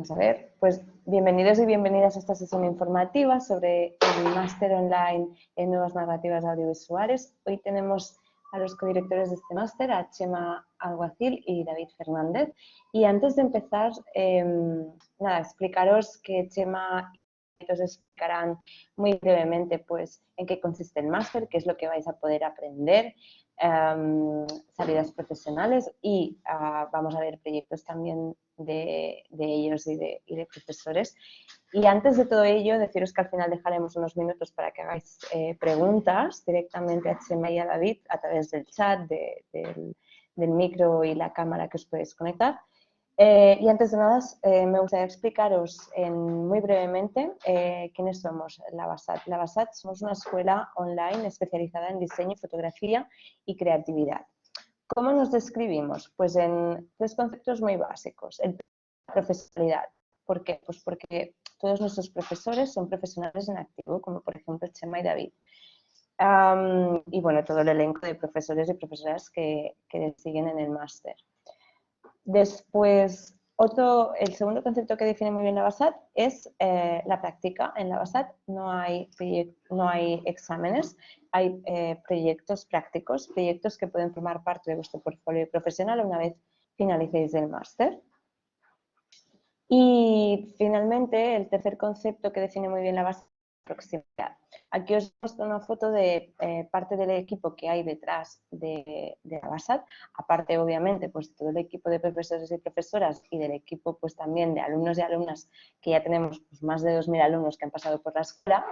Vamos a ver, pues bienvenidos y bienvenidas a esta sesión informativa sobre el máster online en nuevas narrativas audiovisuales. Hoy tenemos a los codirectores de este máster, a Chema Alguacil y David Fernández. Y antes de empezar, explicaros que Chema os explicarán muy brevemente pues, en qué consiste el máster, qué es lo que vais a poder aprender, salidas profesionales y vamos a ver proyectos también de ellos y de profesores. Y antes de todo ello, deciros que al final dejaremos unos minutos para que hagáis preguntas directamente a Chema y a David a través del chat, del micro y la cámara que os podéis conectar. Y antes de nada, me gustaría explicaros muy brevemente quiénes somos Lavasat. Lavasat somos una escuela online especializada en diseño, fotografía y creatividad. ¿Cómo nos describimos? Pues en tres conceptos muy básicos. El profesionalidad. ¿Por qué? Pues porque todos nuestros profesores son profesionales en activo, como por ejemplo Chema y David. Y bueno, todo el elenco de profesores y profesoras que siguen en el máster. Después, el segundo concepto que define muy bien Lavasat es la práctica. En Lavasat no hay exámenes, hay proyectos prácticos, proyectos que pueden formar parte de vuestro portfolio profesional una vez finalicéis el máster. Y finalmente, el tercer concepto que define muy bien Lavasat es la proximidad. Aquí os muestro una foto de parte del equipo que hay detrás de Lavasat, aparte obviamente pues todo el equipo de profesores y profesoras y del equipo pues también de alumnos y alumnas que ya tenemos pues, más de 2000 alumnos que han pasado por la escuela.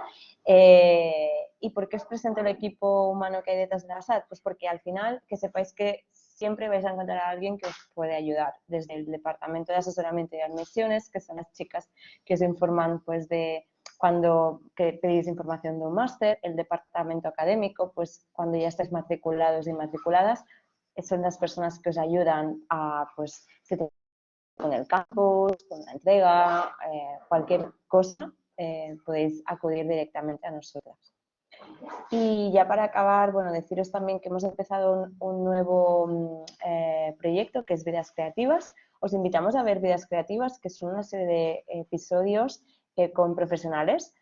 ¿Y por qué os presento el equipo humano que hay detrás de Lavasat? Pues porque al final que sepáis que siempre vais a encontrar a alguien que os puede ayudar, desde el departamento de asesoramiento y admisiones, que son las chicas que os informan pues de cuando pedís información de un máster, el departamento académico, pues cuando ya estáis matriculados y matriculadas, son las personas que os ayudan a, pues, con el campus, con la entrega, cualquier cosa, podéis acudir directamente a nosotras. Y ya para acabar, bueno, deciros también que hemos empezado un nuevo proyecto que es Vidas Creativas. Os invitamos a ver Vidas Creativas, que son una serie de episodios con profesionales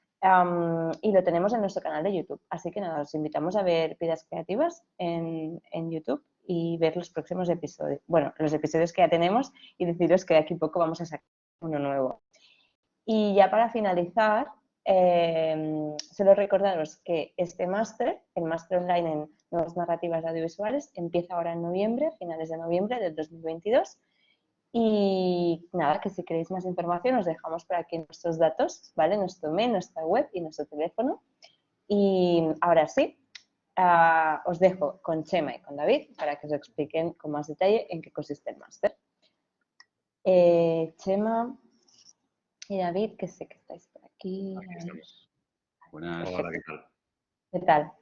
y lo tenemos en nuestro canal de YouTube. Así que nada, os invitamos a ver Vidas Creativas en YouTube y ver los próximos episodios. Bueno, los episodios que ya tenemos y deciros que de aquí a poco vamos a sacar uno nuevo. Y ya para finalizar, solo recordaros que este máster, el máster online en nuevas narrativas audiovisuales, empieza ahora en noviembre, finales de noviembre del 2022. Y nada, que si queréis más información os dejamos por aquí nuestros datos, ¿vale? Nuestro mail, nuestra web y nuestro teléfono. Y ahora sí, os dejo con Chema y con David para que os expliquen con más detalle en qué consiste el máster. Chema y David, que sé que estáis por aquí. Buenas. Hola, ¿qué tal? ¿Qué tal?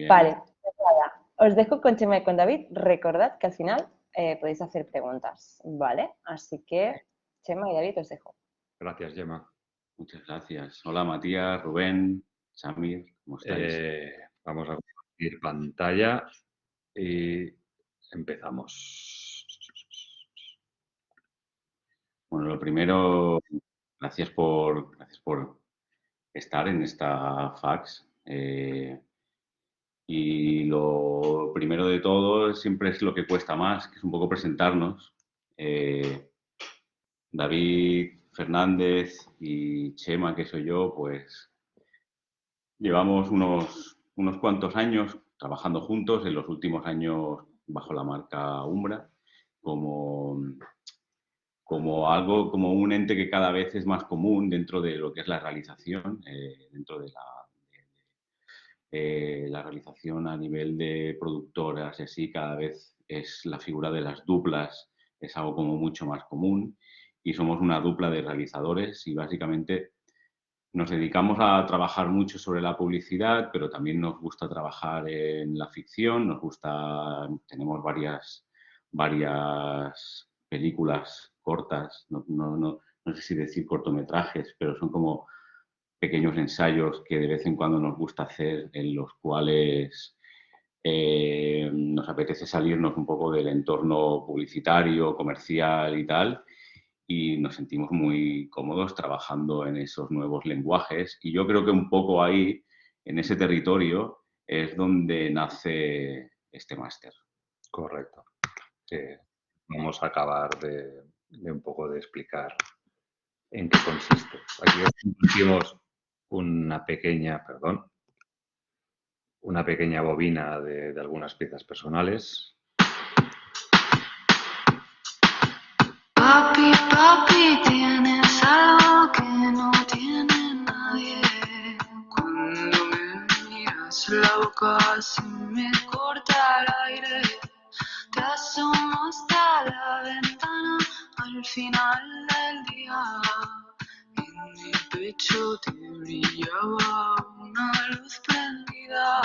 Vale, pues nada, os dejo con Chema y con David. Recordad que al final podéis hacer preguntas, ¿vale? Así que, Chema y David, os dejo. Gracias, Gemma. Muchas gracias. Hola, Matías, Rubén, Samir, ¿cómo estáis? Vamos a compartir pantalla y empezamos. Bueno, lo primero, gracias por estar en esta fax. Y lo primero de todo siempre es lo que cuesta más, que es un poco presentarnos. David Fernández y Chema, que soy yo, pues llevamos unos cuantos años trabajando juntos, en los últimos años bajo la marca Umbra, como un ente que cada vez es más común dentro de lo que es la realización, dentro de la realización a nivel de productoras y así, cada vez es la figura de las duplas, es algo como mucho más común y somos una dupla de realizadores y básicamente nos dedicamos a trabajar mucho sobre la publicidad, pero también nos gusta trabajar en la ficción, tenemos varias películas cortas, no sé si decir cortometrajes, pero son como pequeños ensayos que de vez en cuando nos gusta hacer, en los cuales nos apetece salirnos un poco del entorno publicitario, comercial y tal, y nos sentimos muy cómodos trabajando en esos nuevos lenguajes. Y yo creo que un poco ahí, en ese territorio, es donde nace este máster. Correcto. Vamos a acabar de un poco de explicar en qué consiste. Aquí os compartimos una pequeña bobina de algunas piezas personales. Papi, papi, tienes algo que no tiene nadie. Cuando me miras la boca se me corta el aire. Te asomo hasta la ventana al final del día. En mi pecho te brillaba una luz prendida.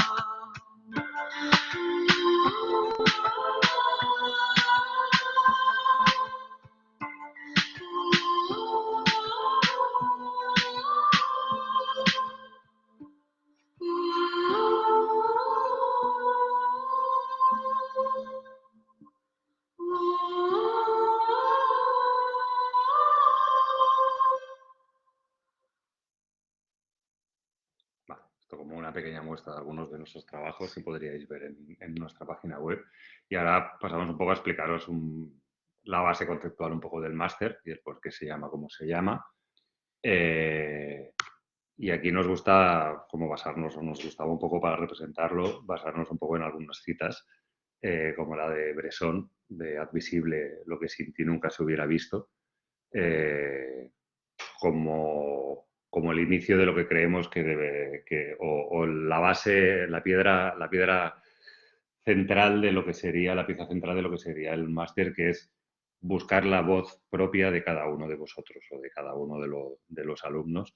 Vale, esto como una pequeña muestra de algunos de nuestros trabajos que podríais ver en nuestra página web. Y ahora pasamos un poco a explicaros la base conceptual un poco del máster y el por qué se llama como se llama. Y aquí nos gusta como basarnos, o nos gustaba un poco para representarlo, basarnos un poco en algunas citas, como la de Bresson, de haz visible lo que sin ti nunca se hubiera visto, como el inicio de lo que creemos que debe, o la base, la piedra central de lo que sería, la pieza central de lo que sería el máster, que es buscar la voz propia de cada uno de vosotros o de cada uno de los alumnos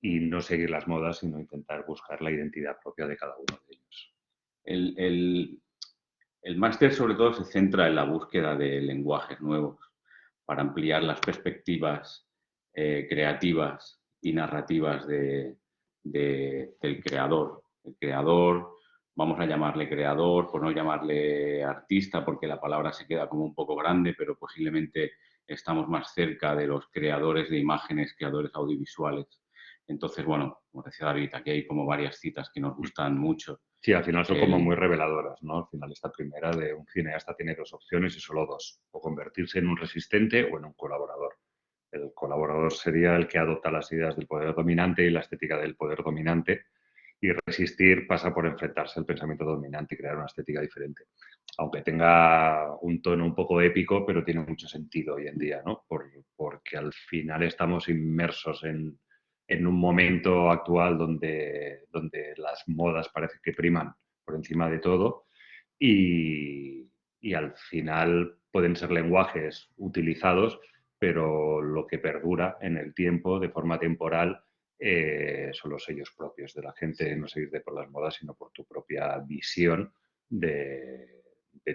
y no seguir las modas, sino intentar buscar la identidad propia de cada uno de ellos. El máster sobre todo se centra en la búsqueda de lenguajes nuevos para ampliar las perspectivas creativas y narrativas del creador. El creador, vamos a llamarle creador, por no llamarle artista, porque la palabra se queda como un poco grande, pero posiblemente estamos más cerca de los creadores de imágenes, creadores audiovisuales. Entonces, bueno, como decía David, aquí hay como varias citas que nos gustan mucho. Sí, al final son como muy reveladoras, ¿no? Al final esta primera de un cineasta tiene dos opciones y solo dos, o convertirse en un resistente o en un colaborador. El colaborador sería el que adopta las ideas del poder dominante y la estética del poder dominante, y resistir pasa por enfrentarse al pensamiento dominante y crear una estética diferente. Aunque tenga un tono un poco épico, pero tiene mucho sentido hoy en día, ¿no? Porque al final estamos inmersos en un momento actual donde las modas parece que priman por encima de todo y al final pueden ser lenguajes utilizados, pero lo que perdura en el tiempo, de forma temporal, son los sellos propios de la gente, no seguirte por las modas, sino por tu propia visión de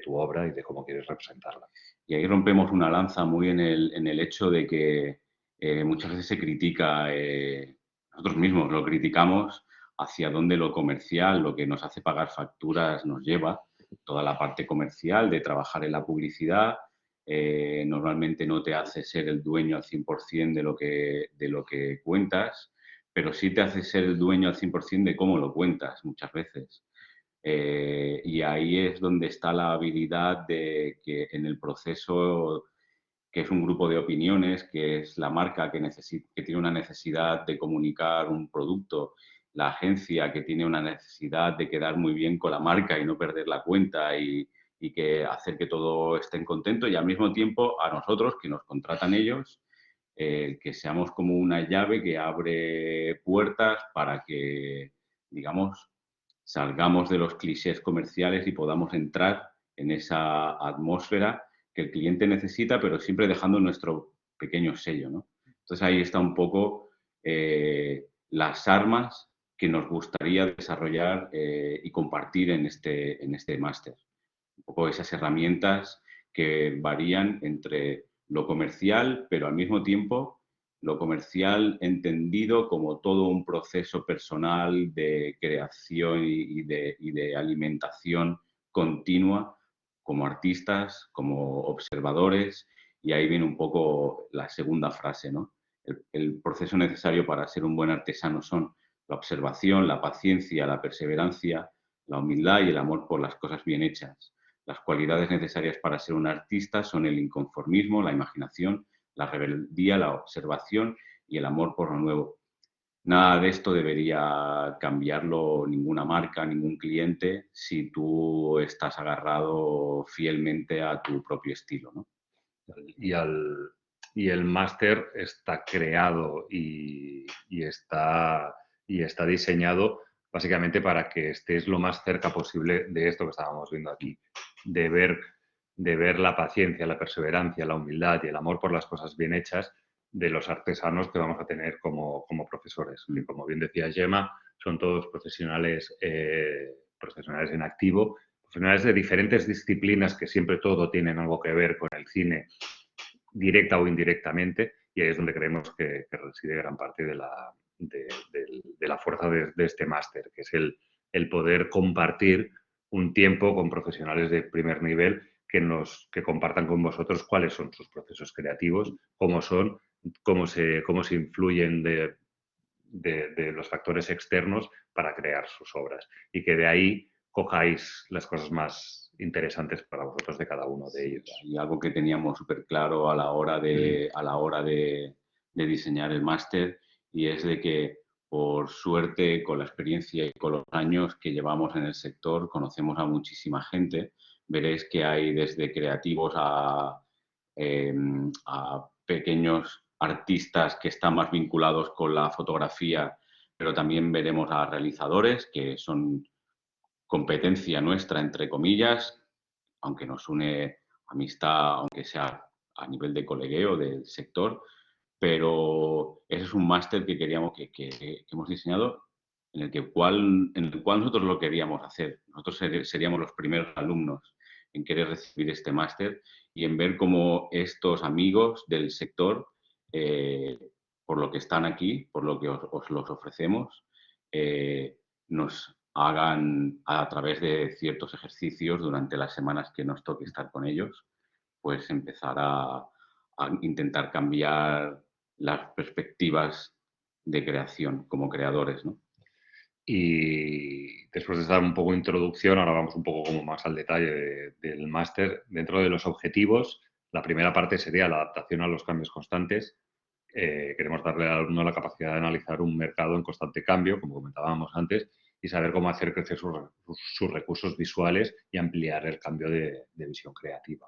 tu obra y de cómo quieres representarla. Y ahí rompemos una lanza muy en el hecho de que muchas veces se critica, nosotros mismos lo criticamos, hacia dónde lo comercial, lo que nos hace pagar facturas nos lleva, toda la parte comercial de trabajar en la publicidad, normalmente no te hace ser el dueño al 100% de lo que cuentas, pero sí te hace ser el dueño al 100% de cómo lo cuentas muchas veces. Y ahí es donde está la habilidad de que en el proceso, que es un grupo de opiniones, que es la marca que tiene una necesidad de comunicar un producto, la agencia que tiene una necesidad de quedar muy bien con la marca y no perder la cuenta y que hacer que todo estén contentos, y al mismo tiempo a nosotros, que nos contratan ellos, que seamos como una llave que abre puertas para que, digamos, salgamos de los clichés comerciales y podamos entrar en esa atmósfera que el cliente necesita, pero siempre dejando nuestro pequeño sello, ¿no? Entonces ahí está un poco las armas que nos gustaría desarrollar y compartir en este máster. Un poco esas herramientas que varían entre lo comercial, pero al mismo tiempo lo comercial entendido como todo un proceso personal de creación y de alimentación continua como artistas, como observadores Y ahí viene un poco la segunda frase, ¿no? El proceso necesario para ser un buen artesano son la observación, la paciencia, la perseverancia, la humildad y el amor por las cosas bien hechas. Las cualidades necesarias para ser un artista son el inconformismo, la imaginación, la rebeldía, la observación y el amor por lo nuevo. Nada de esto debería cambiarlo ninguna marca, ningún cliente, si tú estás agarrado fielmente a tu propio estilo, ¿no? Y el máster está creado y está diseñado básicamente para que estés lo más cerca posible de esto que estábamos viendo aquí, de ver la paciencia, la perseverancia, la humildad y el amor por las cosas bien hechas de los artesanos que vamos a tener como profesores. Que, como bien decía Gemma, son todos profesionales en activo, profesionales de diferentes disciplinas que siempre todo tienen algo que ver con el cine, directa o indirectamente, y ahí es donde creemos que reside gran parte de la fuerza de este máster, que es el poder compartir un tiempo con profesionales de primer nivel que compartan con vosotros cuáles son sus procesos creativos, cómo se influyen de los factores externos para crear sus obras, y que de ahí cojáis las cosas más interesantes para vosotros de cada uno de ellos. Y algo que teníamos súper claro a la hora de diseñar el máster, y es de que, por suerte, con la experiencia y con los años que llevamos en el sector, conocemos a muchísima gente. Veréis que hay desde creativos a pequeños artistas que están más vinculados con la fotografía, pero también veremos a realizadores que son competencia nuestra, entre comillas, aunque nos une amistad, aunque sea a nivel de colegueo del sector, pero ese es un máster que queríamos, que hemos diseñado, en el cual nosotros lo queríamos hacer. Nosotros seríamos los primeros alumnos en querer recibir este máster y en ver cómo estos amigos del sector, por lo que están aquí, por lo que os los ofrecemos, nos hagan, a través de ciertos ejercicios durante las semanas que nos toque estar con ellos, pues empezar a intentar cambiar las perspectivas de creación como creadores, ¿no? Y después de dar un poco de introducción, ahora vamos un poco como más al detalle del máster. Dentro de los objetivos, la primera parte sería la adaptación a los cambios constantes. Queremos darle al alumno la capacidad de analizar un mercado en constante cambio, como comentábamos antes, y saber cómo hacer crecer sus recursos visuales y ampliar el cambio de visión creativa.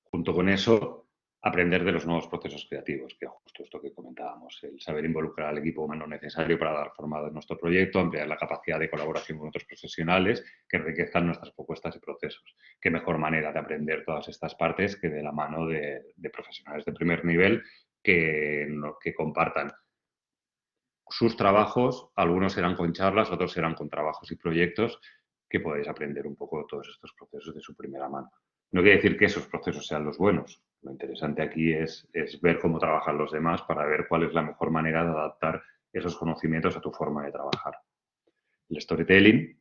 Junto con eso, aprender de los nuevos procesos creativos, que es justo esto que comentábamos, el saber involucrar al equipo humano necesario para dar forma a nuestro proyecto, ampliar la capacidad de colaboración con otros profesionales que enriquezcan nuestras propuestas y procesos. Qué mejor manera de aprender todas estas partes que de la mano de profesionales de primer nivel que compartan sus trabajos. Algunos serán con charlas, otros serán con trabajos y proyectos, que podéis aprender un poco de todos estos procesos de su primera mano. No quiere decir que esos procesos sean los buenos. Lo interesante aquí es ver cómo trabajan los demás para ver cuál es la mejor manera de adaptar esos conocimientos a tu forma de trabajar. El storytelling,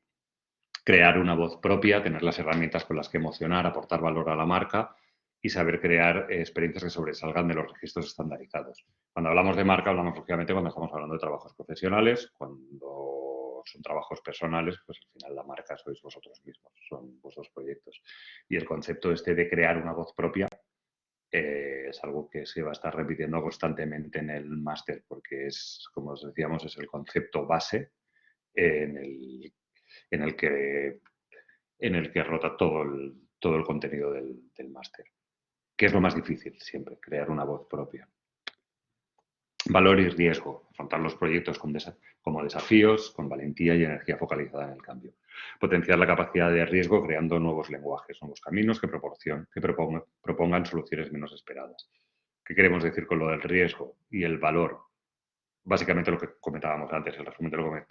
crear una voz propia, tener las herramientas con las que emocionar, aportar valor a la marca y saber crear experiencias que sobresalgan de los registros estandarizados. Cuando hablamos de marca, hablamos lógicamente cuando estamos hablando de trabajos profesionales. Cuando son trabajos personales, pues al final la marca sois vosotros mismos, son vuestros proyectos. Y el concepto de crear una voz propia es algo que se va a estar repitiendo constantemente en el máster, porque es, como os decíamos, es el concepto base en el que rota todo el contenido del máster. ¿Qué es lo más difícil siempre? Crear una voz propia. Valor y riesgo. Afrontar los proyectos como desafíos, con valentía y energía focalizada en el cambio. Potenciar la capacidad de riesgo creando nuevos lenguajes, nuevos caminos que propongan soluciones menos esperadas. ¿Qué queremos decir con lo del riesgo y el valor? Básicamente lo que comentábamos antes, el resumen de lo que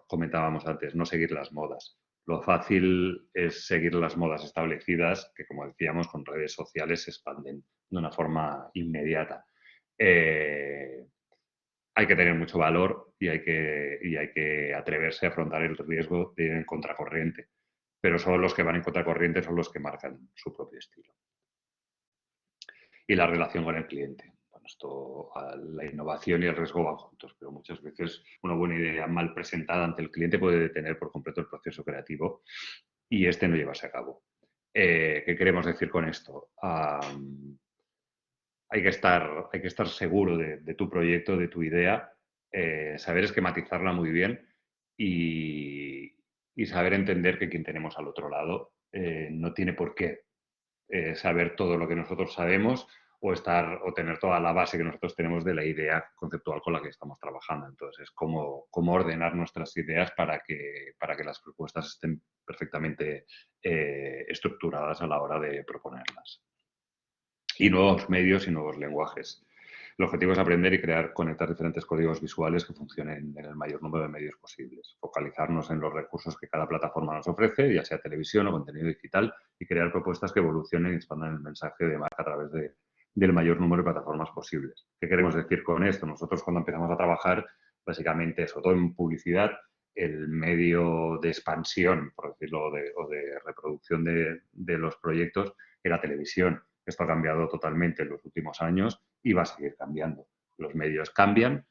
comentábamos antes, no seguir las modas. Lo fácil es seguir las modas establecidas que, como decíamos, con redes sociales se expanden de una forma inmediata. Hay que tener mucho valor y hay que atreverse a afrontar el riesgo de ir en contracorriente. Pero solo los que van en contracorriente son los que marcan su propio estilo. y la relación con el cliente. Bueno, esto, la innovación y el riesgo van juntos, pero muchas veces una buena idea mal presentada ante el cliente puede detener por completo el proceso creativo y este no llevarse a cabo. ¿Qué queremos decir con esto? Hay que estar seguro de tu proyecto, de tu idea, saber esquematizarla muy bien y saber entender que quien tenemos al otro lado no tiene por qué saber todo lo que nosotros sabemos o tener toda la base que nosotros tenemos de la idea conceptual con la que estamos trabajando. Entonces, cómo ordenar nuestras ideas para que las propuestas estén perfectamente estructuradas a la hora de proponerlas. Y nuevos medios y nuevos lenguajes. El objetivo es aprender y conectar diferentes códigos visuales que funcionen en el mayor número de medios posibles. Focalizarnos en los recursos que cada plataforma nos ofrece, ya sea televisión o contenido digital, y crear propuestas que evolucionen y expandan el mensaje de marca a través del mayor número de plataformas posibles. ¿Qué queremos decir con esto? Nosotros cuando empezamos a trabajar, básicamente, sobre todo en publicidad, el medio de expansión, por decirlo, o de reproducción de los proyectos era televisión. Esto ha cambiado totalmente en los últimos años y va a seguir cambiando. Los medios cambian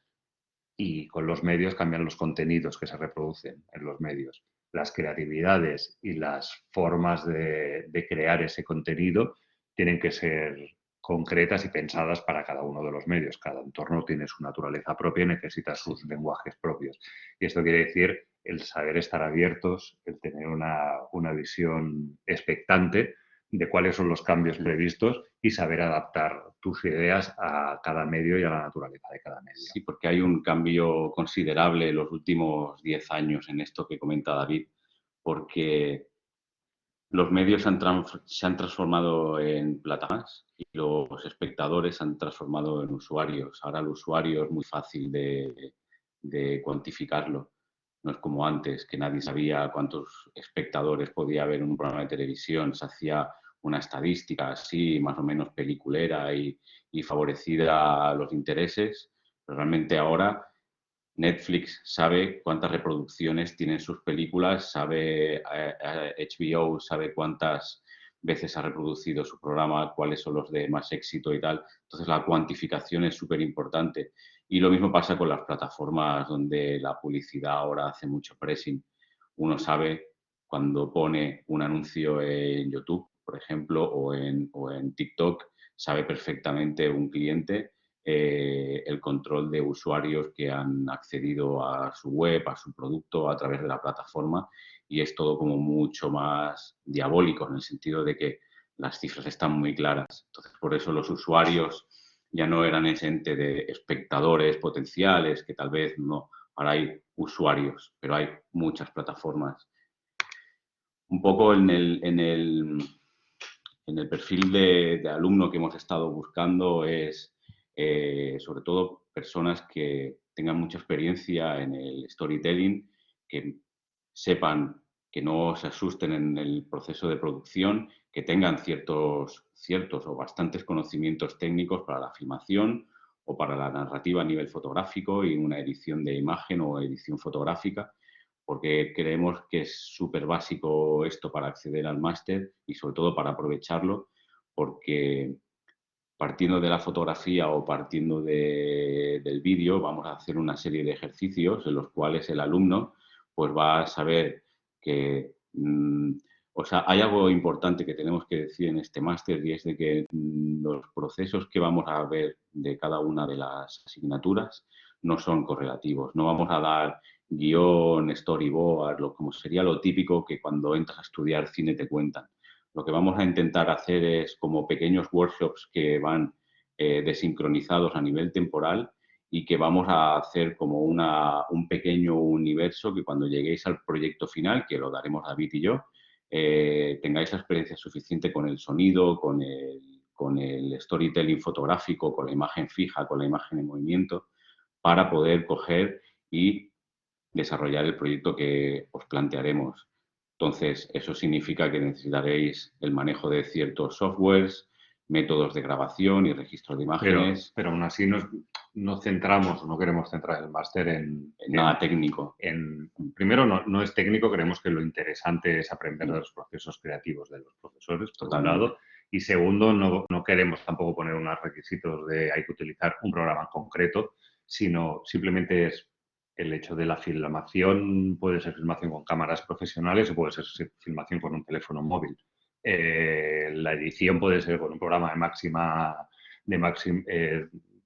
y con los medios cambian los contenidos que se reproducen en los medios. Las creatividades y las formas de crear ese contenido tienen que ser concretas y pensadas para cada uno de los medios. Cada entorno tiene su naturaleza propia y necesita sus lenguajes propios. Y esto quiere decir el saber estar abiertos, el tener una visión expectante de cuáles son los cambios previstos y saber adaptar tus ideas a cada medio y a la naturaleza de cada medio. Sí, porque hay un cambio considerable en los últimos 10 años en esto que comenta David, porque los medios se han transformado en plataformas y los espectadores se han transformado en usuarios. Ahora el usuario es muy fácil de cuantificarlo. No es como antes, que nadie sabía cuántos espectadores podía haber en un programa de televisión. Se hacía una estadística así, más o menos peliculera y favorecida a los intereses. Pero realmente ahora Netflix sabe cuántas reproducciones tienen sus películas, sabe HBO, sabe cuántas veces ha reproducido su programa, cuáles son los de más éxito y tal. Entonces la cuantificación es súper importante. Y lo mismo pasa con las plataformas donde la publicidad ahora hace mucho pressing. Uno sabe cuando pone un anuncio en YouTube, por ejemplo, o en TikTok, sabe perfectamente un cliente el control de usuarios que han accedido a su web, a su producto a través de la plataforma, y es todo como mucho más diabólico en el sentido de que las cifras están muy claras. Entonces, por eso los usuarios ya no eran ese ente de espectadores potenciales, que tal vez no, ahora hay usuarios, pero hay muchas plataformas. Un poco en el perfil de alumno que hemos estado buscando es sobre todo personas que tengan mucha experiencia en el storytelling, que sepan que no se asusten en el proceso de producción, que tengan ciertos o bastantes conocimientos técnicos para la filmación o para la narrativa a nivel fotográfico y una edición de imagen o edición fotográfica, porque creemos que es súper básico esto para acceder al máster y sobre todo para aprovecharlo, porque partiendo de la fotografía o partiendo del vídeo vamos a hacer una serie de ejercicios en los cuales el alumno pues va a saber que o sea, hay algo importante que tenemos que decir en este máster y es de que los procesos que vamos a ver de cada una de las asignaturas no son correlativos. No vamos a dar guión, storyboard, como sería lo típico que cuando entras a estudiar cine te cuentan. Lo que vamos a intentar hacer es como pequeños workshops que van desincronizados a nivel temporal y que vamos a hacer como un pequeño universo que cuando lleguéis al proyecto final, que lo daremos David y yo, tengáis la experiencia suficiente con el sonido, con el storytelling fotográfico, con la imagen fija, con la imagen en movimiento, para poder coger y desarrollar el proyecto que os plantearemos. Entonces, eso significa que necesitaréis el manejo de ciertos softwares, métodos de grabación y registro de imágenes. Pero aún así no centramos, no queremos centrar el máster en nada técnico. Primero, no es técnico, creemos que lo interesante es aprender de los procesos creativos de los profesores, por un lado, Y segundo, no queremos tampoco poner unos requisitos de hay que utilizar un programa en concreto, sino simplemente es el hecho de la filmación, puede ser filmación con cámaras profesionales o puede ser filmación con un teléfono móvil. La edición puede ser con un programa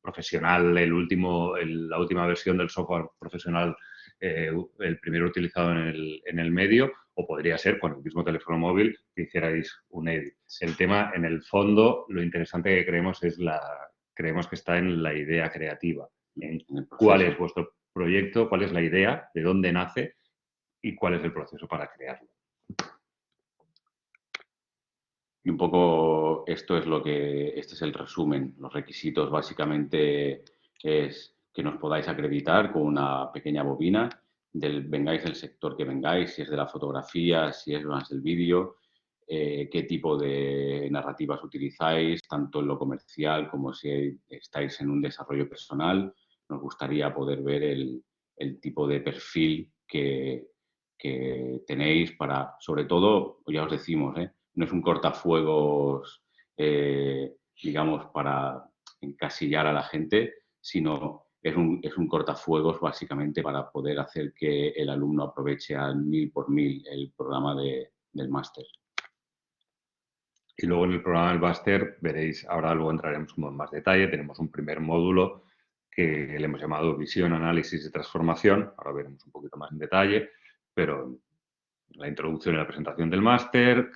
profesional, la última versión del software profesional, el primero utilizado en el medio, o podría ser con el mismo teléfono móvil que hicierais un edit. El tema, en el fondo, lo interesante que creemos que está en la idea creativa, en cuál es vuestro proyecto, cuál es la idea, de dónde nace y cuál es el proceso para crearlo. Y un poco este es el resumen. Los requisitos básicamente es que nos podáis acreditar con una pequeña bobina, vengáis del sector que vengáis, si es de la fotografía, si es más del vídeo, qué tipo de narrativas utilizáis, tanto en lo comercial como si estáis en un desarrollo personal. Nos gustaría poder ver el tipo de perfil que tenéis para, sobre todo, ya os decimos, no es un cortafuegos, digamos, para encasillar a la gente, sino es un cortafuegos básicamente para poder hacer que el alumno aproveche al 1000 por 1000 el programa del máster. Y luego en el programa del máster veréis, ahora luego entraremos en más detalle, tenemos un primer módulo que le hemos llamado Visión, Análisis y Transformación, ahora veremos un poquito más en detalle, pero la introducción y la presentación del máster,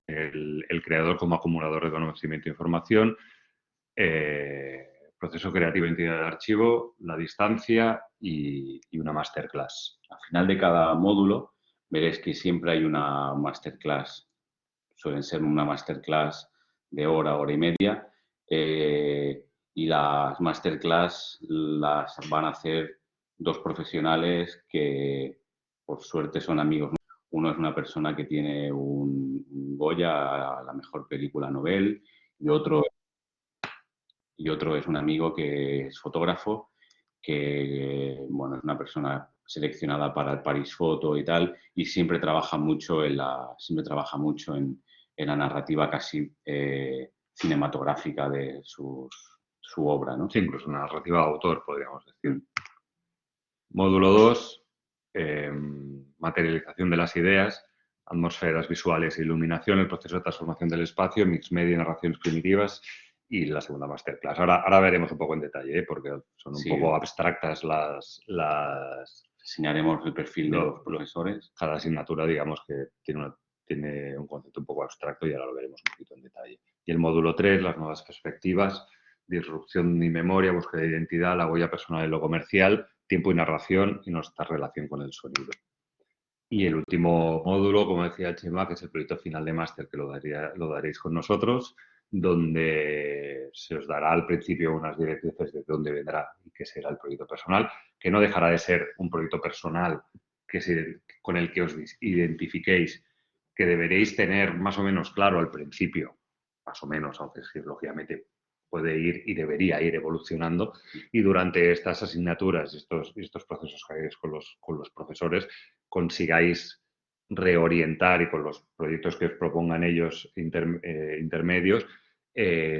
el creador como acumulador de conocimiento e información, proceso creativo e identidad de archivo, la distancia y una masterclass. Al final de cada módulo veréis que siempre hay una masterclass. Suelen ser una masterclass de hora y media. Y las masterclass las van a hacer dos profesionales que por suerte son amigos. Uno es una persona que tiene un Goya a la mejor película Nobel y otro es un amigo que es fotógrafo, que bueno, es una persona seleccionada para el Paris Photo y tal, y siempre trabaja mucho en la narrativa casi cinematográfica de su obra, ¿no? Sí, incluso una narrativa de autor, podríamos decir. Módulo 2, materialización de las ideas, atmósferas visuales e iluminación, el proceso de transformación del espacio, mix media y narraciones primitivas, y la segunda masterclass. Ahora veremos un poco en detalle, porque son un poco abstractas las... Enseñaremos el perfil de los profesores. Cada asignatura, digamos, que tiene un concepto un poco abstracto y ahora lo veremos un poquito en detalle. Y el módulo 3, las nuevas perspectivas, disrupción y memoria, búsqueda de identidad, la huella personal y lo comercial, tiempo y narración y nuestra relación con el sonido. Y el último módulo, como decía Chema, que es el proyecto final de máster, que lo daréis con nosotros, donde se os dará al principio unas directrices de dónde vendrá y qué será el proyecto personal, que no dejará de ser un proyecto personal con el que os identifiquéis, que deberéis tener más o menos claro al principio, más o menos, aunque es que lógicamente puede ir y debería ir evolucionando, y durante estas asignaturas y estos procesos que hagáis con los profesores consigáis reorientar, y con los proyectos que os propongan ellos intermedios,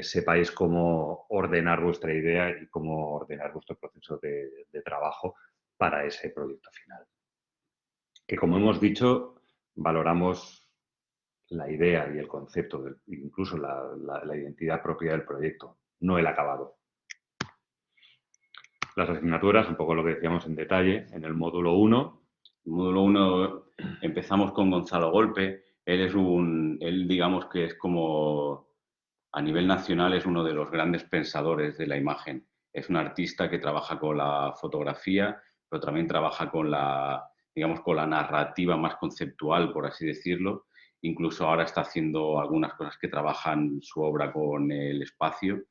sepáis cómo ordenar vuestra idea y cómo ordenar vuestro proceso de trabajo para ese proyecto final. Que, como hemos dicho, valoramos la idea y el concepto, incluso la identidad propia del proyecto, no el acabado. Las asignaturas, un poco lo que decíamos en detalle, en el módulo 1. En el módulo 1 empezamos con Gonzalo Golpe. Él digamos que es como, a nivel nacional, es uno de los grandes pensadores de la imagen. Es un artista que trabaja con la fotografía, pero también trabaja con digamos, con la narrativa más conceptual, por así decirlo. Incluso ahora está haciendo algunas cosas que trabajan su obra con el espacio.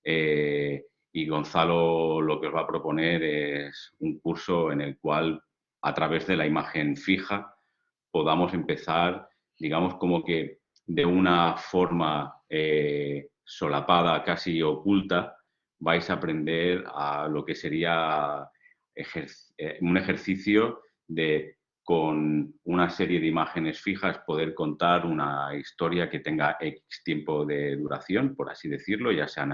Y Gonzalo lo que os va a proponer es un curso en el cual, a través de la imagen fija, podamos empezar, digamos, como que de una forma solapada, casi oculta, vais a aprender a lo que sería un ejercicio de con una serie de imágenes fijas, poder contar una historia que tenga X tiempo de duración, por así decirlo, ya sea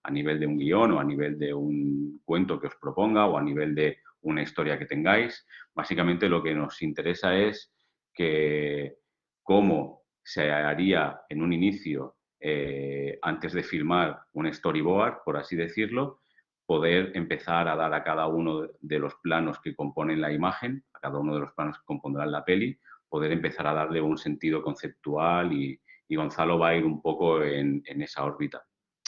a nivel de un guión o a nivel de un cuento que os proponga o a nivel de una historia que tengáis. Básicamente lo que nos interesa es que cómo se haría en un inicio, antes de filmar un storyboard, por así decirlo, poder empezar a dar a cada uno de los planos que componen la imagen, a cada uno de los planos que compondrán la peli, poder empezar a darle un sentido conceptual y Gonzalo va a ir un poco en esa órbita.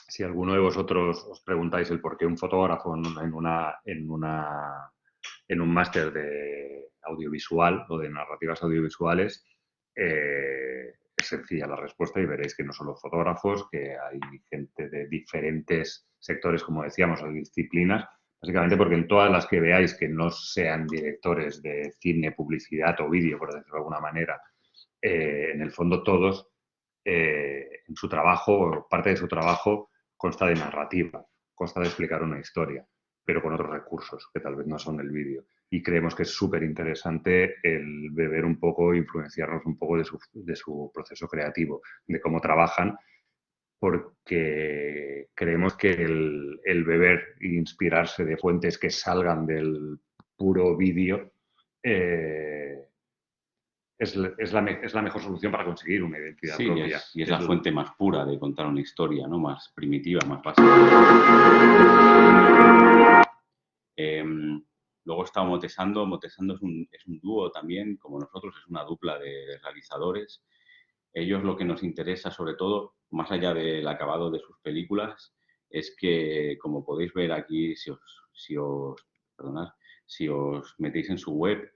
Si alguno de vosotros os preguntáis el por qué un fotógrafo en un máster de audiovisual o de narrativas audiovisuales, es sencilla la respuesta y veréis que no son los fotógrafos, que hay gente de diferentes sectores, como decíamos, o disciplinas, básicamente porque en todas las que veáis que no sean directores de cine, publicidad o vídeo, por decirlo de alguna manera, en el fondo todos, en su trabajo, parte de su trabajo consta de narrativa, consta de explicar una historia, pero con otros recursos que tal vez no son el vídeo. Y creemos que es súper interesante el beber un poco, influenciarnos un poco de su proceso creativo, de cómo trabajan, porque creemos que el beber e inspirarse de fuentes que salgan del puro vídeo es la mejor solución para conseguir una identidad propia. Y es la fuente más pura de contar una historia, ¿no? Más primitiva, más básica. Luego está Motesando. Motesando es un dúo también, como nosotros, es una dupla de realizadores. Ellos lo que nos interesa, sobre todo, más allá del acabado de sus películas, es que, como podéis ver aquí, si os metéis en su web,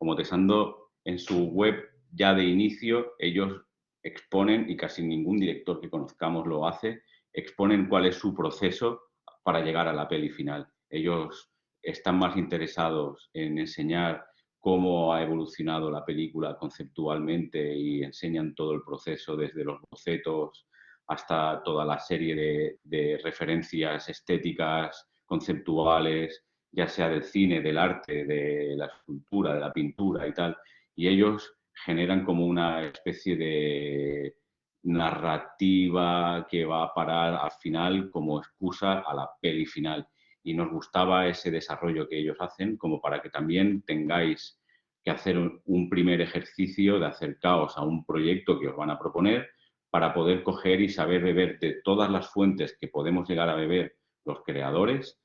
Motesando, en su web ya de inicio, ellos exponen, y casi ningún director que conozcamos lo hace, exponen cuál es su proceso para llegar a la peli final. Ellos están más interesados en enseñar cómo ha evolucionado la película conceptualmente y enseñan todo el proceso desde los bocetos hasta toda la serie de referencias estéticas, conceptuales, ya sea del cine, del arte, de la escultura, de la pintura y tal. Y ellos generan como una especie de narrativa que va a parar al final como excusa a la peli final. Y nos gustaba ese desarrollo que ellos hacen como para que también tengáis que hacer un primer ejercicio de acercaos a un proyecto que os van a proponer para poder coger y saber beber de todas las fuentes que podemos llegar a beber los creadores,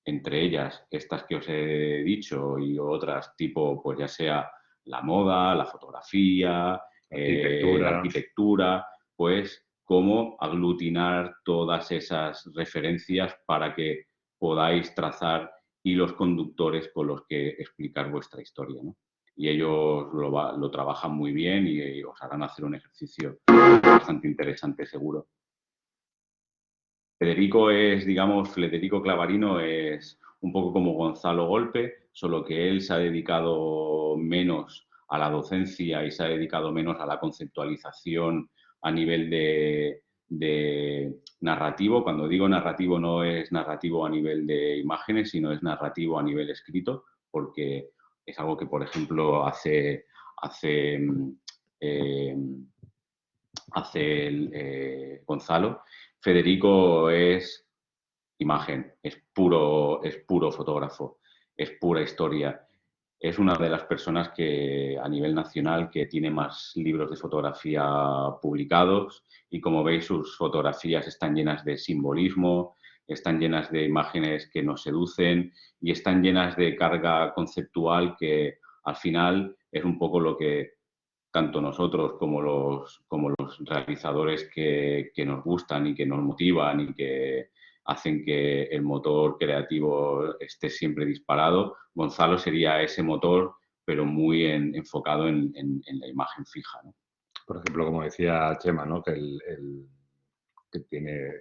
entre ellas estas que os he dicho y otras tipo, pues ya sea la moda, la fotografía, la arquitectura, pues cómo aglutinar todas esas referencias para que podáis trazar hilos conductores con los que explicar vuestra historia, ¿no? Y ellos lo trabajan muy bien y os harán hacer un ejercicio bastante interesante, seguro. Federico Clavarino es un poco como Gonzalo Golpe, solo que él se ha dedicado menos a la docencia y se ha dedicado menos a la conceptualización a nivel de narrativo. Cuando digo narrativo, no es narrativo a nivel de imágenes, sino es narrativo a nivel escrito, porque es algo que, por ejemplo, hace Gonzalo. Federico es imagen, es puro fotógrafo, es pura historia. Es una de las personas que a nivel nacional que tiene más libros de fotografía publicados y como veis sus fotografías están llenas de simbolismo, están llenas de imágenes que nos seducen y están llenas de carga conceptual que al final es un poco lo que tanto nosotros como los realizadores que nos gustan y que nos motivan y que hacen que el motor creativo esté siempre disparado. Gonzalo sería ese motor, pero muy enfocado en la imagen fija, ¿no? Por ejemplo, como decía Chema, ¿no? Que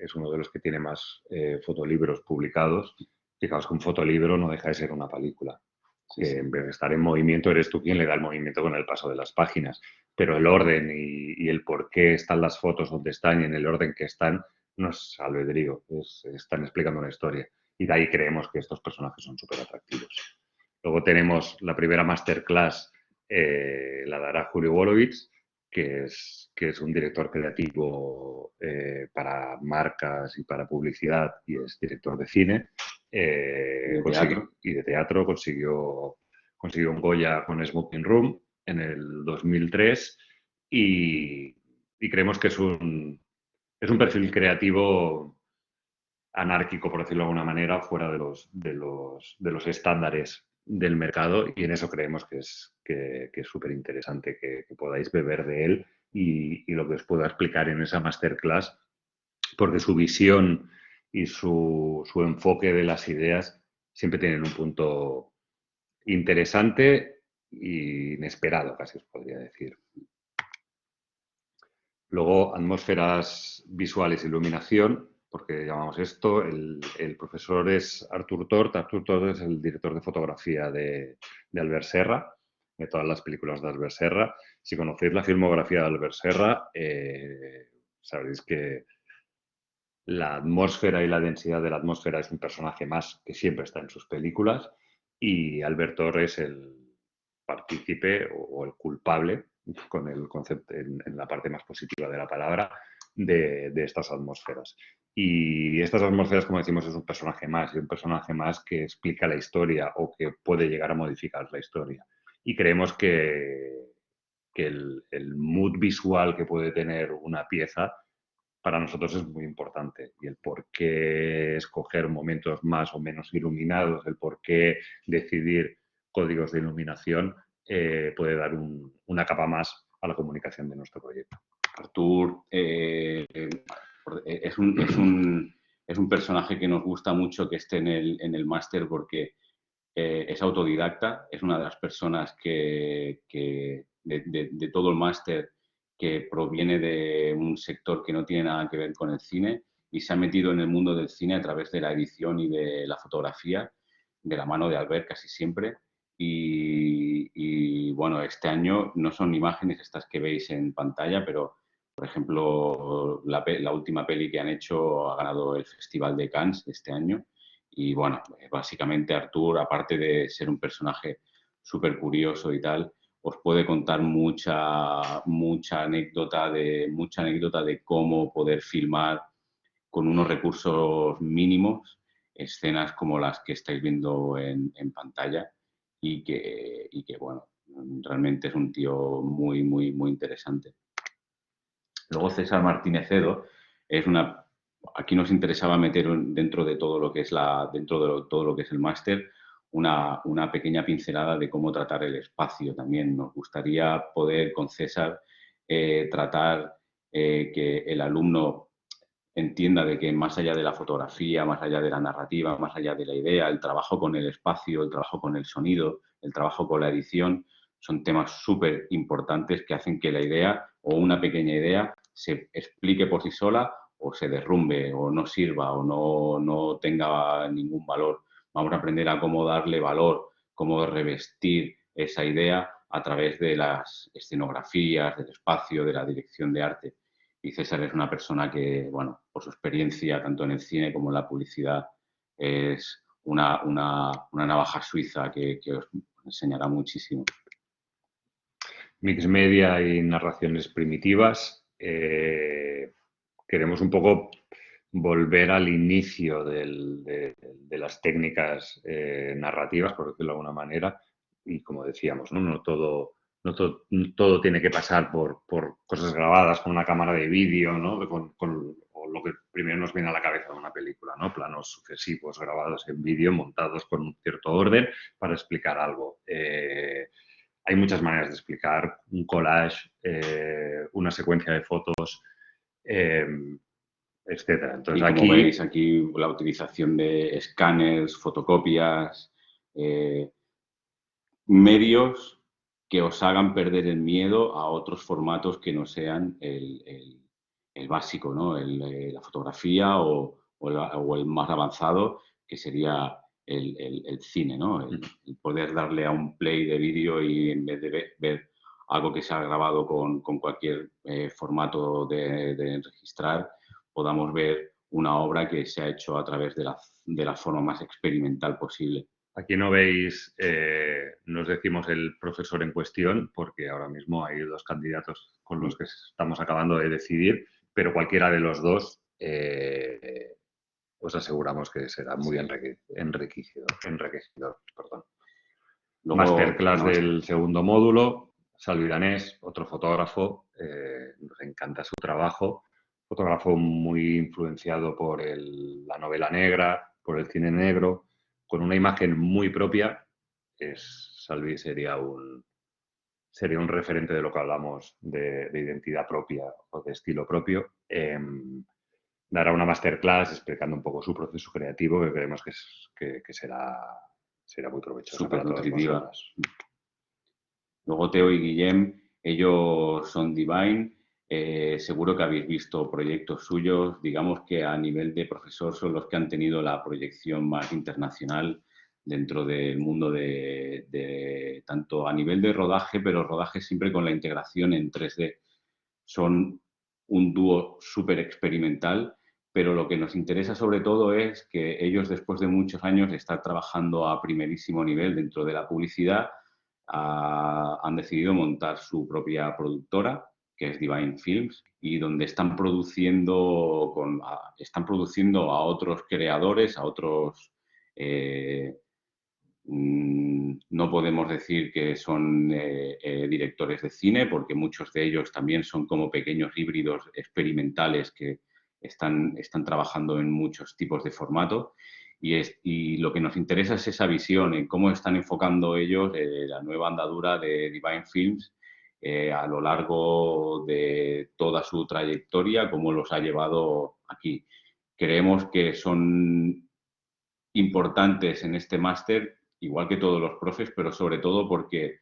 es uno de los que tiene más fotolibros publicados. Fijaos que un fotolibro no deja de ser una película. Sí, sí. En vez de estar en movimiento, eres tú quien le da el movimiento con el paso de las páginas. Pero el orden y el por qué están las fotos donde están y en el orden que están no es albedrío, están explicando una historia. Y de ahí creemos que estos personajes son súper atractivos. Luego tenemos la primera masterclass, la dará Julio Wolowitz, que es un director creativo para marcas y para publicidad y es director de cine y de teatro. Consiguió un Goya con Smoking Room en el 2003 y creemos que es un perfil creativo anárquico, por decirlo de alguna manera, fuera de los estándares del mercado, y en eso creemos que es súper interesante que podáis beber de él y lo que os pueda explicar en esa masterclass, porque su visión y su enfoque de las ideas siempre tienen un punto interesante e inesperado, casi os podría decir. Luego, atmósferas visuales, iluminación, porque llamamos esto. El profesor es Artur Tort. Artur Tort es el director de fotografía de Albert Serra, de todas las películas de Albert Serra. Si conocéis la filmografía de Albert Serra, sabréis que la atmósfera y la densidad de la atmósfera es un personaje más que siempre está en sus películas, y Albert Tort es el partícipe o el culpable, con el concepto en la parte más positiva de la palabra, de estas atmósferas. Y estas atmósferas, como decimos, es un personaje más, y un personaje más que explica la historia o que puede llegar a modificar la historia. Y creemos que el mood visual que puede tener una pieza para nosotros es muy importante, y el por qué escoger momentos más o menos iluminados, el por qué decidir códigos de iluminación puede dar una capa más a la comunicación de nuestro proyecto. Artur es un personaje que nos gusta mucho que esté en el máster, porque es autodidacta, es una de las personas que de todo el máster que proviene de un sector que no tiene nada que ver con el cine y se ha metido en el mundo del cine a través de la edición y de la fotografía, de la mano de Albert casi siempre. Y bueno, este año no son imágenes estas que veis en pantalla, pero por ejemplo, la última peli que han hecho ha ganado el Festival de Cannes de este año. Y bueno, básicamente Artur, aparte de ser un personaje súper curioso y tal, os puede contar mucha anécdota de cómo poder filmar con unos recursos mínimos escenas como las que estáis viendo en pantalla, y que bueno, realmente es un tío muy interesante. Luego César Martínez Edo es una... Aquí nos interesaba meter dentro de todo lo que es todo lo que es el máster una pequeña pincelada de cómo tratar el espacio también. Nos gustaría poder con César tratar que el alumno entienda de que más allá de la fotografía, más allá de la narrativa, más allá de la idea, el trabajo con el espacio, el trabajo con el sonido, el trabajo con la edición, son temas súper importantes que hacen que la idea o una pequeña idea se explique por sí sola o se derrumbe o no sirva o no tenga ningún valor. Vamos a aprender a cómo darle valor, cómo revestir esa idea a través de las escenografías, del espacio, de la dirección de arte. Y César es una persona que, bueno, por su experiencia tanto en el cine como en la publicidad, es una navaja suiza que os enseñará muchísimo. Mix media y narraciones primitivas. Queremos un poco volver al inicio de las técnicas narrativas, por decirlo de alguna manera, y como decíamos, no todo tiene que pasar por cosas grabadas con una cámara de vídeo, ¿no? O lo que primero nos viene a la cabeza de una película, ¿no? Planos sucesivos grabados en vídeo, montados con un cierto orden para explicar algo. Hay muchas maneras de explicar un collage, una secuencia de fotos, etcétera. Entonces, y como veis aquí, la utilización de escáneres, fotocopias, medios que os hagan perder el miedo a otros formatos que no sean el básico, ¿no? La fotografía o el más avanzado, que sería el cine, ¿no? El poder darle a un play de vídeo y en vez de ver algo que se ha grabado con cualquier formato de registrar, podamos ver una obra que se ha hecho a través de la forma más experimental posible. Aquí no veis, no os decimos el profesor en cuestión, porque ahora mismo hay 2 candidatos con los que estamos acabando de decidir, pero cualquiera de los 2 os aseguramos que será muy enriquecedor. Perdón. Luego, Masterclass no, del segundo módulo, Salvi Danés, otro fotógrafo, nos encanta su trabajo, fotógrafo muy influenciado por la novela negra, por el cine negro, con una imagen muy propia. Salvi sería un referente de lo que hablamos de identidad propia o de estilo propio. Dará una masterclass explicando un poco su proceso creativo, que creemos que será muy provechoso súper para todos nutritiva. vosotros. Luego Teo y Guillem, ellos son Divine. Seguro que habéis visto proyectos suyos. Digamos que a nivel de profesor son los que han tenido la proyección más internacional dentro del mundo de tanto a nivel de rodaje, pero rodaje siempre con la integración en 3D. Son un dúo súper experimental, pero lo que nos interesa sobre todo es que ellos, después de muchos años de estar trabajando a primerísimo nivel dentro de la publicidad, han decidido montar su propia productora, que es Divine Films, y donde están produciendo a otros creadores, a otros... no podemos decir que son directores de cine, porque muchos de ellos también son como pequeños híbridos experimentales que están trabajando en muchos tipos de formato. Y lo que nos interesa es esa visión, en cómo están enfocando ellos la nueva andadura de Divine Films a lo largo de toda su trayectoria, cómo los ha llevado aquí. Creemos que son importantes en este máster, igual que todos los profes, pero sobre todo porque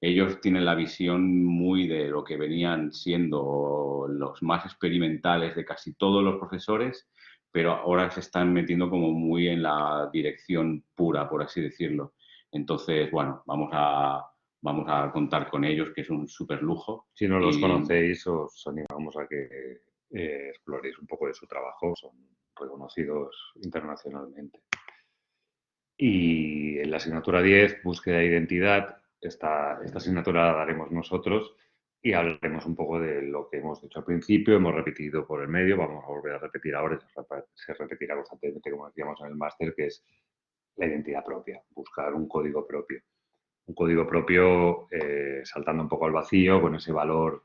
ellos tienen la visión muy de lo que venían siendo los más experimentales de casi todos los profesores, pero ahora se están metiendo como muy en la dirección pura, por así decirlo. Entonces, bueno, vamos a contar con ellos, que es un súper lujo. Si no los conocéis, os animamos a que exploréis un poco de su trabajo. Son reconocidos internacionalmente. Y en la asignatura 10, búsqueda de identidad, esta asignatura la daremos nosotros y hablaremos un poco de lo que hemos dicho al principio, hemos repetido por el medio, vamos a volver a repetir ahora, se repetirá constantemente, como decíamos en el máster, que es la identidad propia, buscar un código propio. Un código propio saltando un poco al vacío, con ese valor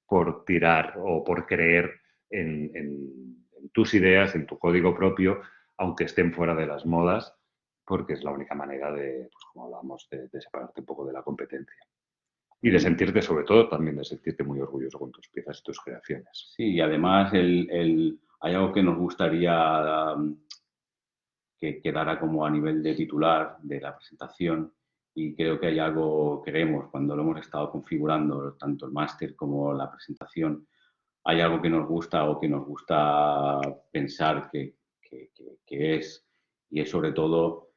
por tirar o por creer en tus ideas, en tu código propio, aunque estén fuera de las modas, porque es la única manera de, pues como hablábamos, de separarte un poco de la competencia. Y de sentirte, sobre todo, también de sentirte muy orgulloso con tus piezas y tus creaciones. Sí, y además hay algo que nos gustaría que quedara como a nivel de titular de la presentación, y creo que hay algo, creemos, cuando lo hemos estado configurando, tanto el máster como la presentación, hay algo que nos gusta o que nos gusta pensar que es, y es sobre todo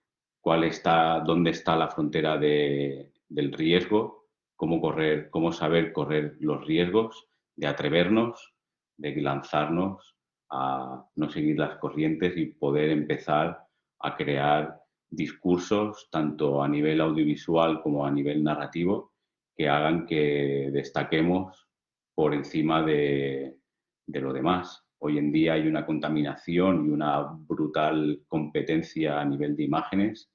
dónde está la frontera del riesgo, cómo saber correr los riesgos, de atrevernos, de lanzarnos a no seguir las corrientes y poder empezar a crear discursos, tanto a nivel audiovisual como a nivel narrativo, que hagan que destaquemos por encima de lo demás. Hoy en día hay una contaminación y una brutal competencia a nivel de imágenes.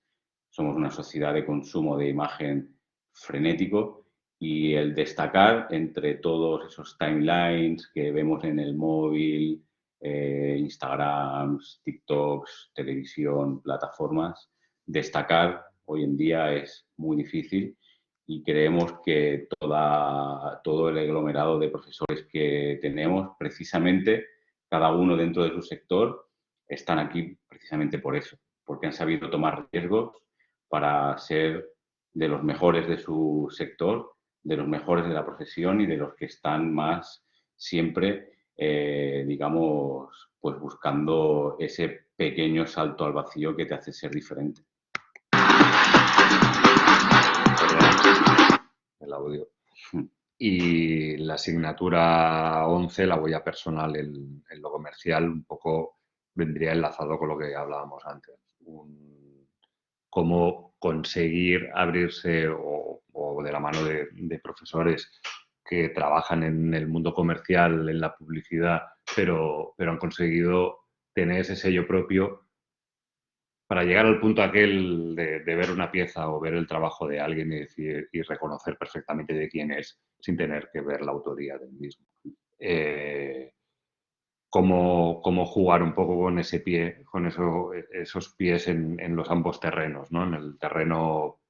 Somos una sociedad de consumo de imagen frenético, y el destacar entre todos esos timelines que vemos en el móvil, Instagrams, TikToks, televisión, plataformas, destacar hoy en día es muy difícil, y creemos que todo el aglomerado de profesores que tenemos, precisamente cada uno dentro de su sector, están aquí precisamente por eso, porque han sabido tomar riesgos para ser de los mejores de su sector, de los mejores de la profesión y de los que están más siempre, digamos, pues buscando ese pequeño salto al vacío que te hace ser diferente. El audio. Y la asignatura 11, la huella personal en lo comercial, un poco vendría enlazado con lo que hablábamos antes. cómo conseguir abrirse o de la mano de profesores que trabajan en el mundo comercial, en la publicidad, pero han conseguido tener ese sello propio para llegar al punto aquel de ver una pieza o ver el trabajo de alguien y decir, y reconocer perfectamente de quién es sin tener que ver la autoría del mismo. Cómo jugar un poco con ese pie, con esos pies en los ambos terrenos, ¿no? En el terreno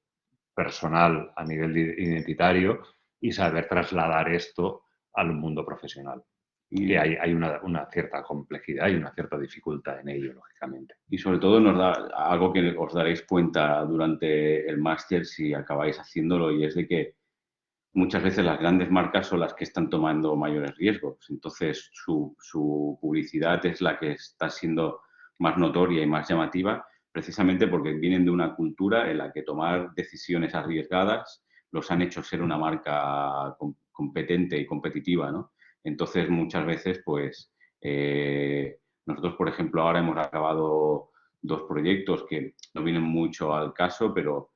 personal a nivel identitario y saber trasladar esto al mundo profesional. Y hay una cierta complejidad y una cierta dificultad en ello, lógicamente. Y sobre todo nos da algo que os daréis cuenta durante el máster si acabáis haciéndolo, y es de que muchas veces las grandes marcas son las que están tomando mayores riesgos. Entonces, su publicidad es la que está siendo más notoria y más llamativa, precisamente porque vienen de una cultura en la que tomar decisiones arriesgadas los han hecho ser una marca competente y competitiva, ¿no? Entonces, muchas veces, pues, nosotros, por ejemplo, ahora hemos acabado 2 proyectos que no vienen mucho al caso, pero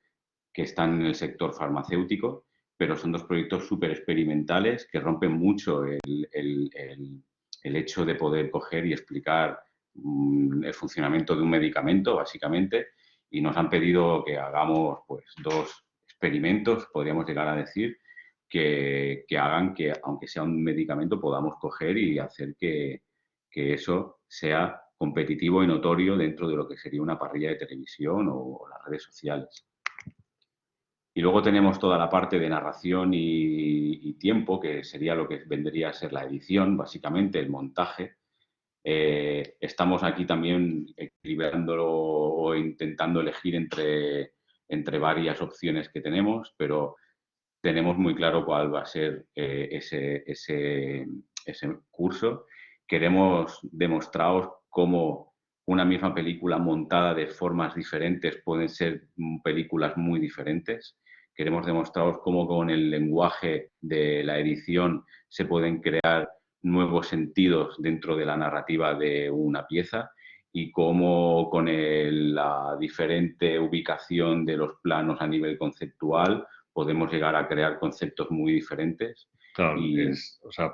que están en el sector farmacéutico, pero son 2 proyectos súper experimentales que rompen mucho el hecho de poder coger y explicar el funcionamiento de un medicamento, básicamente, y nos han pedido que hagamos pues 2 experimentos, podríamos llegar a decir, que hagan que, aunque sea un medicamento, podamos coger y hacer que eso sea competitivo y notorio dentro de lo que sería una parrilla de televisión o las redes sociales. Y luego tenemos toda la parte de narración y tiempo, que sería lo que vendría a ser la edición, básicamente, el montaje. Estamos aquí también equilibrándolo o intentando elegir entre varias opciones que tenemos, pero tenemos muy claro cuál va a ser ese curso. Queremos demostraros cómo una misma película montada de formas diferentes pueden ser películas muy diferentes. Queremos demostraros cómo con el lenguaje de la edición se pueden crear nuevos sentidos dentro de la narrativa de una pieza y cómo con la diferente ubicación de los planos a nivel conceptual podemos llegar a crear conceptos muy diferentes. Claro, o sea,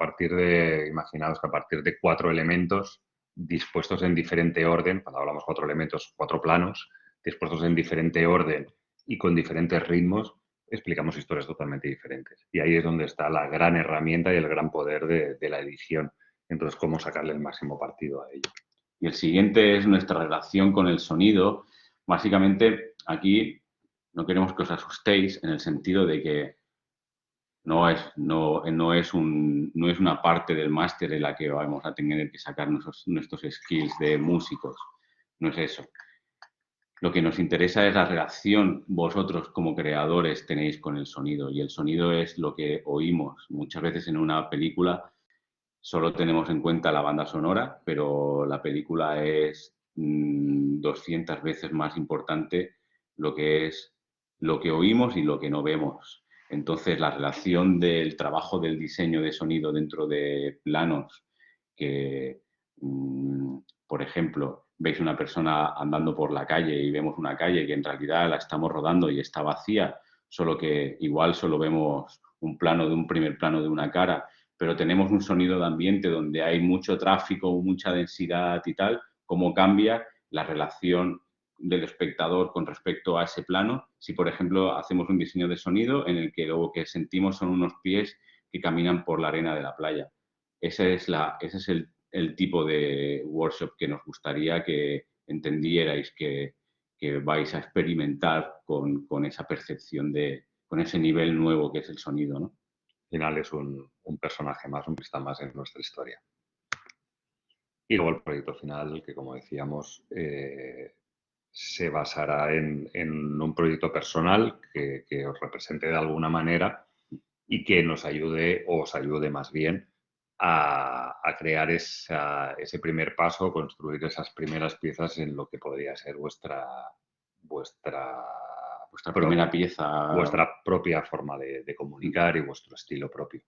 imaginaos que a partir de 4 elementos dispuestos en diferente orden, cuando hablamos 4 elementos, 4 planos, dispuestos en diferente orden y con diferentes ritmos, explicamos historias totalmente diferentes. Y ahí es donde está la gran herramienta y el gran poder de la edición. Entonces, cómo sacarle el máximo partido a ello. Y el siguiente es nuestra relación con el sonido. Básicamente, aquí no queremos que os asustéis en el sentido de que no es una parte del máster en la que vamos a tener que sacar nuestros skills de músicos. No es eso. Lo que nos interesa es la relación vosotros como creadores tenéis con el sonido, y el sonido es lo que oímos. Muchas veces en una película solo tenemos en cuenta la banda sonora, pero la película es 200 veces más importante lo que es lo que oímos y lo que no vemos. Entonces, la relación del trabajo del diseño de sonido dentro de planos que, por ejemplo, veis una persona andando por la calle y vemos una calle que en realidad la estamos rodando y está vacía, solo que igual solo vemos un primer plano de una cara, pero tenemos un sonido de ambiente donde hay mucho tráfico, mucha densidad y tal, cómo cambia la relación del espectador con respecto a ese plano. Si, por ejemplo, hacemos un diseño de sonido en el que lo que sentimos son unos pies que caminan por la arena de la playa. Ese es el tipo de workshop que nos gustaría que entendierais que vais a experimentar con esa percepción con ese nivel nuevo que es el sonido, ¿no? Al final es un personaje más, un pista más en nuestra historia. Y luego el proyecto final, que como decíamos, se basará en un proyecto personal que os represente de alguna manera y que nos ayude, o os ayude más bien, a crear ese primer paso, construir esas primeras piezas en lo que podría ser vuestra primera pieza. Vuestra propia forma de comunicar y vuestro estilo propio.